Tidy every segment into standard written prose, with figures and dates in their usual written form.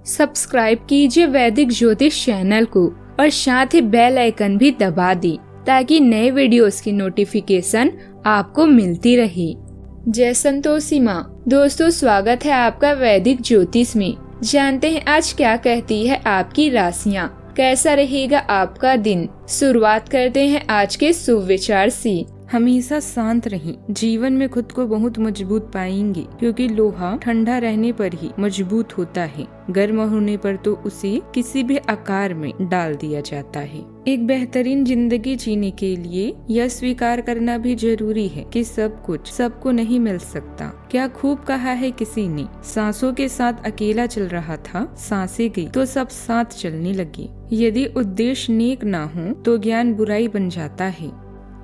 Subscribe कीजिए वैदिक ज्योतिष चैनल को और साथ ही बेल आइकन भी दबा दी ताकि नए वीडियोस की नोटिफिकेशन आपको मिलती रहे। जय संतोषी माँ। दोस्तों, स्वागत है आपका वैदिक ज्योतिष में। जानते हैं आज क्या कहती है आपकी राशियाँ, कैसा रहेगा आपका दिन। शुरुआत करते हैं आज के शुभ विचार से। हमेशा शांत रहें, जीवन में खुद को बहुत मजबूत पाएंगे क्योंकि लोहा ठंडा रहने पर ही मजबूत होता है, गर्म होने पर तो उसे किसी भी आकार में डाल दिया जाता है। एक बेहतरीन जिंदगी जीने के लिए यह स्वीकार करना भी जरूरी है कि सब कुछ सबको नहीं मिल सकता। क्या खूब कहा है किसी ने, सांसों के साथ अकेला चल रहा था, सांसें गई तो सब साथ चलने लगी। यदि उद्देश्य नेक ना हो तो ज्ञान बुराई बन जाता है।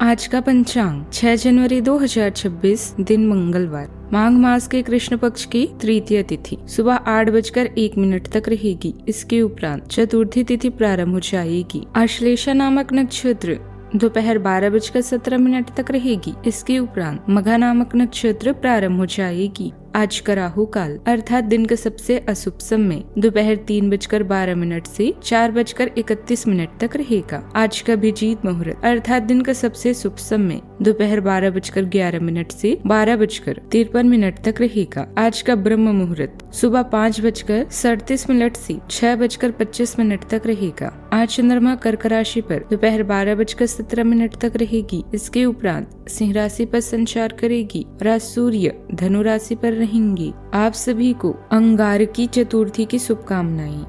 आज का पंचांग 6 जनवरी 2026, दिन मंगलवार, माघ मास के कृष्ण पक्ष की तृतीय तिथि सुबह 8:01 तक रहेगी। इसके उपरांत चतुर्थी तिथि प्रारंभ हो जाएगी। आश्लेषा नामक नक्षत्र दोपहर 12:17 तक रहेगी। इसके उपरांत मघा नामक नक्षत्र प्रारंभ हो जाएगी। आज का राहु काल अर्थात दिन का सबसे अशुभ समय दोपहर 3:12 से 4:31 तक रहेगा। आज का अभिजीत मुहूर्त अर्थात दिन का सबसे शुभ समय दोपहर 12:11 से 12:53 तक रहेगा। आज का ब्रह्म मुहूर्त सुबह 5:37 से 6:25 तक रहेगा। आज चंद्रमा कर्क राशि पर दोपहर 12:17 तक रहेगी। इसके उपरांत सिंह राशि पर संचार करेगी और आज सूर्य धनु राशि पर रहेंगे। आप सभी को अंगारकी चतुर्थी की शुभकामनाएं।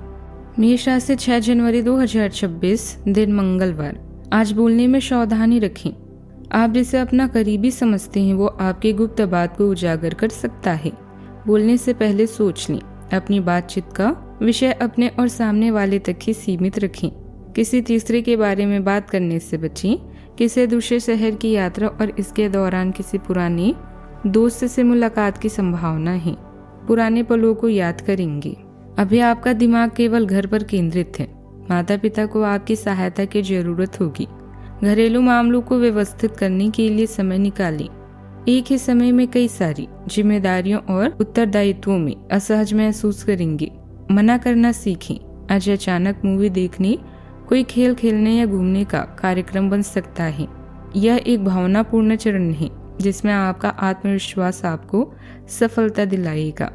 मेष राशि 6 जनवरी 2026, दिन मंगलवार। आज बोलने में सावधानी रखें। आप जिसे अपना करीबी समझते हैं वो आपकी गुप्त बात को उजागर कर सकता है। बोलने से पहले सोच लें। अपनी बातचीत का विषय अपने और सामने वाले तक ही सीमित रखें। किसी तीसरे के बारे में बात करने से बचें। किसी दूसरे शहर की यात्रा और इसके दौरान किसी पुराने दोस्त से मुलाकात की संभावना है। पुराने पलों को याद करेंगे। अभी आपका दिमाग केवल घर पर केंद्रित है। माता पिता को आपकी सहायता की जरूरत होगी। घरेलू मामलों को व्यवस्थित करने के लिए समय निकालें। एक ही समय में कई सारी जिम्मेदारियों और उत्तरदायित्वों में असहज महसूस करेंगे। मना करना सीखें। आज अचानक मूवी देखने, कोई खेल खेलने या घूमने का कार्यक्रम बन सकता है। यह एक भावनापूर्ण चरण है जिसमें आपका आत्मविश्वास आपको सफलता दिलाएगा।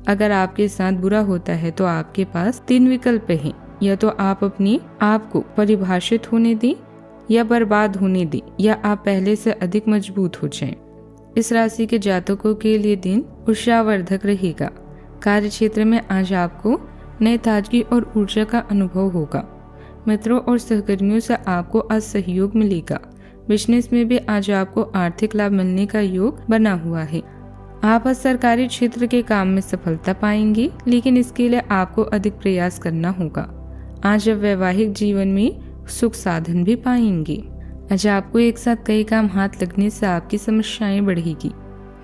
अगर आपके साथ बुरा होता है तो आपके पास 3 विकल्प हैं। या तो आप अपने आप को परिभाषित होने दें, या बर्बाद होने दें, या आप पहले से अधिक मजबूत हो जाएं। इस राशि के जातकों के लिए दिन ऊर्जावर्धक रहेगा। कार्य क्षेत्र में आज आपको नई ताजगी और ऊर्जा का अनुभव होगा। मित्रों और सहकर्मियों से आपको आज सहयोग मिलेगा। बिजनेस में भी आज आपको आर्थिक लाभ मिलने का योग बना हुआ है। आप आज सरकारी क्षेत्र के काम में सफलता पाएंगे, लेकिन इसके लिए आपको अधिक प्रयास करना होगा। आज आप वैवाहिक जीवन में सुख साधन भी पाएंगे। आज आपको एक साथ कई काम हाथ लगने से आपकी समस्याएं बढ़ेगी।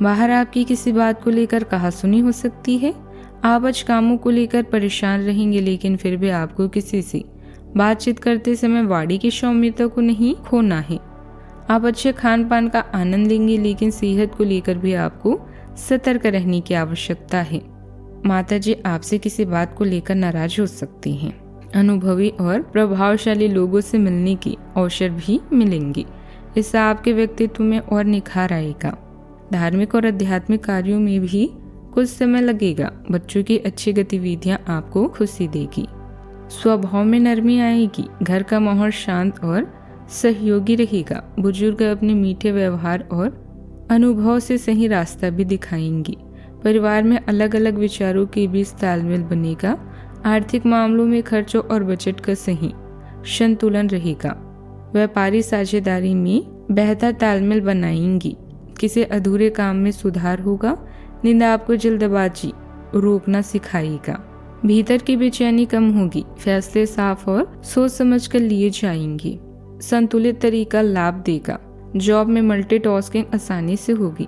बाहर आपकी किसी बात को लेकर कहासुनी हो सकती है। आप आज कामों को लेकर परेशान रहेंगे, लेकिन फिर भी आपको किसी से बातचीत करते समय वाणी की सौम्यता को नहीं खोना है। आप अच्छे खान पान का आनंद लेंगे, लेकिन सेहत को लेकर भी आपको सतर्क रहने की आवश्यकता है। माताजी आपसे किसी बात को लेकर नाराज हो सकती हैं। अनुभवी और प्रभावशाली लोगों से मिलने के अवसर भी मिलेंगे। इससे आपके व्यक्तित्व में और निखार आएगा। धार्मिक और आध्यात्मिक कार्यों में भी कुछ समय लगेगा। बच्चों की अच्छी गतिविधियां आपको खुशी देगी। स्वभाव में नरमी आएगी। घर का माहौल शांत और सहयोगी रहेगा। बुजुर्ग अपने मीठे व्यवहार और अनुभव से सही रास्ता भी दिखाएंगे। परिवार में अलग अलग विचारों के बीच तालमेल बनेगा। आर्थिक मामलों में खर्चों और बजट का सही संतुलन रहेगा। व्यापारी साझेदारी में बेहतर तालमेल बनाएंगी। किसी अधूरे काम में सुधार होगा। नींद आपको जल्दबाजी रोकना सिखाएगा। भीतर की बेचैनी कम होगी। फैसले साफ और सोच समझ कर लिए जाएंगे। संतुलित तरीका लाभ देगा। जॉब में मल्टीटास्किंग आसानी से होगी।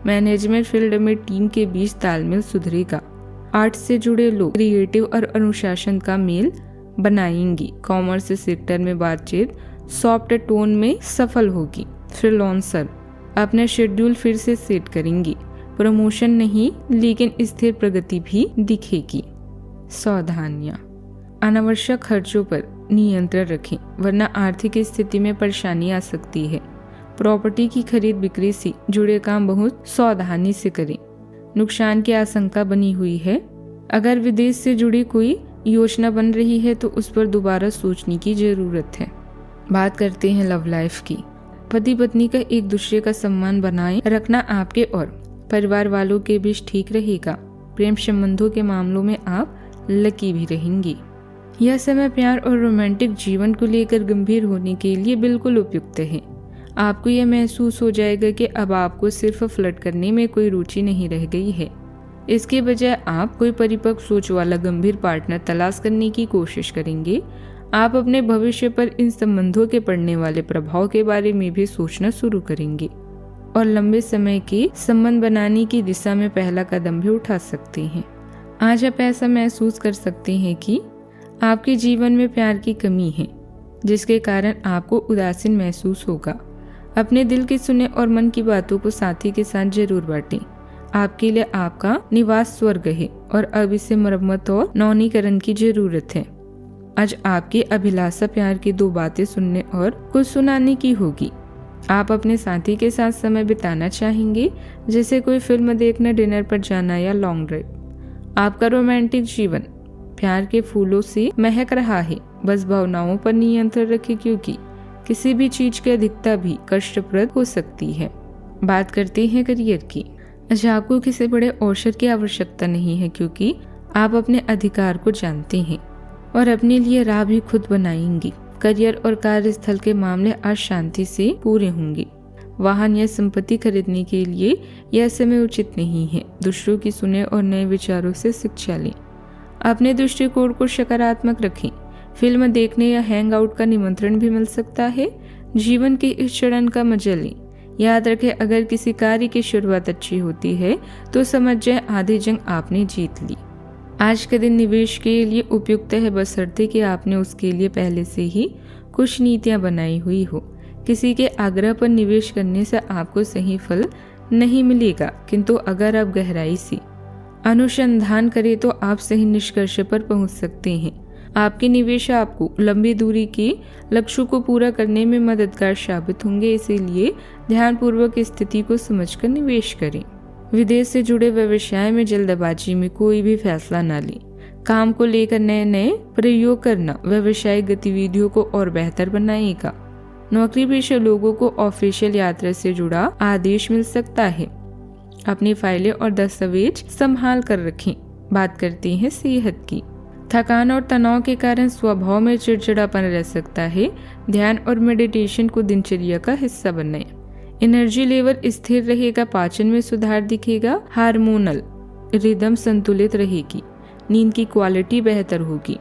मैनेजमेंट फील्ड में टीम के बीच तालमेल सुधरेगा। आर्ट से जुड़े लोग क्रिएटिव और अनुशासन का मेल बनाएंगी। कॉमर्स सेक्टर में बातचीत सॉफ्ट टोन में सफल होगी। फ्रीलांसर अपना शेड्यूल फिर से सेट करेंगी। प्रमोशन नहीं, लेकिन स्थिर प्रगति भी दिखेगी। सावधानियां। अनावश्यक खर्चों पर नियंत्रण रखें, वरना आर्थिक स्थिति में परेशानी आ सकती है। प्रॉपर्टी की खरीद बिक्री से जुड़े काम बहुत सावधानी से करें, नुकसान की आशंका बनी हुई है। अगर विदेश से जुड़ी कोई योजना बन रही है तो उस पर दोबारा सोचने की जरूरत है। बात करते हैं लव लाइफ की। पति पत्नी का एक दूसरे का सम्मान बनाए रखना आपके और परिवार वालों के बीच ठीक रहेगा। प्रेम संबंधों के मामलों में आप लकी भी रहेंगी। यह समय प्यार और रोमांटिक जीवन को लेकर गंभीर होने के लिए बिल्कुल उपयुक्त है। आपको यह महसूस हो जाएगा कि अब आपको सिर्फ फ्लर्ट करने में कोई रुचि नहीं रह गई है। इसके बजाय आप कोई परिपक्व सोच वाला गंभीर पार्टनर तलाश करने की कोशिश करेंगे। आप अपने भविष्य पर इन संबंधों के पड़ने वाले प्रभाव के बारे में भी सोचना शुरू करेंगे और लंबे समय के संबंध बनाने की दिशा में पहला कदम भी उठा सकते हैं। आज आप ऐसा महसूस कर सकते हैं कि आपके जीवन में प्यार की कमी है, जिसके कारण आपको उदासीन महसूस होगा। अपने दिल की सुने और मन की बातों को साथी के साथ जरूर बांटें। आपके लिए आपका निवास स्वर्ग है और अब इसे मरम्मत और नवीनीकरण की जरूरत है। आज आपकी अभिलाषा प्यार की दो बातें सुनने और कुछ सुनाने की होगी। आप अपने साथी के साथ समय बिताना चाहेंगे, जैसे कोई फिल्म देखना, डिनर पर जाना या लॉन्ग ड्राइव। आपका रोमांटिक जीवन प्यार के फूलों से महक रहा है। बस भावनाओं पर नियंत्रण रखें, क्योंकि किसी भी चीज की अधिकता भी कष्टप्रद हो सकती है। बात करते हैं करियर की। आज आपको किसी बड़े अवसर की आवश्यकता नहीं है, क्योंकि आप अपने अधिकार को जानते हैं और अपने लिए राह भी खुद बनाएंगी। करियर और कार्यस्थल के मामले आज शांति से पूरे होंगे। वाहन या संपत्ति खरीदने के लिए यह समय उचित नहीं है। दूसरों की सुने और नए विचारों से शिक्षा लें। अपने दृष्टिकोण को सकारात्मक रखें। फिल्म देखने या हैंग आउट का निमंत्रण भी मिल सकता है। जीवन के इस चरण का मजा लें। याद रखें, अगर किसी कार्य की शुरुआत अच्छी होती है तो समझ जाए आधी जंग आपने जीत ली। आज का दिन निवेश के लिए उपयुक्त है, बशर्ते कि आपने उसके लिए पहले से ही कुछ नीतियां बनाई हुई हो। किसी के आग्रह पर निवेश करने से आपको सही फल नहीं मिलेगा, किंतु अगर आप गहराई से अनुसंधान करें तो आप सही निष्कर्ष पर पहुंच सकते हैं। आपके निवेश आपको लंबी दूरी के लक्ष्यों को पूरा करने में मददगार साबित होंगे, इसीलिए ध्यानपूर्वक स्थिति को समझकर निवेश करें। विदेश से जुड़े व्यवसाय में जल्दबाजी में कोई भी फैसला न लें। काम को लेकर नए नए प्रयोग करना व्यवसायिक गतिविधियों को और बेहतर बनाएगा। नौकरी पेशा लोगों को ऑफिशियल यात्रा से जुड़ा आदेश मिल सकता है। अपनी फाइलें और दस्तावेज संभाल कर रखें। बात करते हैं सेहत की। थकान और तनाव के कारण स्वभाव में चिड़चिड़ापन रह सकता है। ध्यान और मेडिटेशन को दिनचर्या का हिस्सा बनाएं। एनर्जी लेवल स्थिर रहेगा, पाचन में सुधार दिखेगा, हार्मोनल रिदम संतुलित रहेगी, नींद की क्वालिटी बेहतर होगी,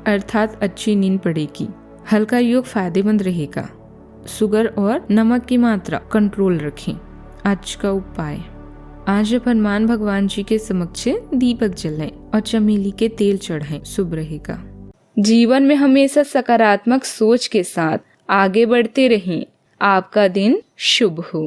अर्थात अच्छी नींद पड़ेगी। हल्का योग फायदेमंद रहेगा। शुगर और नमक की मात्रा कंट्रोल रखें। आज का उपाय, आज हनुमान भगवान जी के समक्ष दीपक जलाएं और चमेली के तेल चढ़ाएं, शुभ रहेगा। जीवन में हमेशा सकारात्मक सोच के साथ आगे बढ़ते रहें। आपका दिन शुभ हो।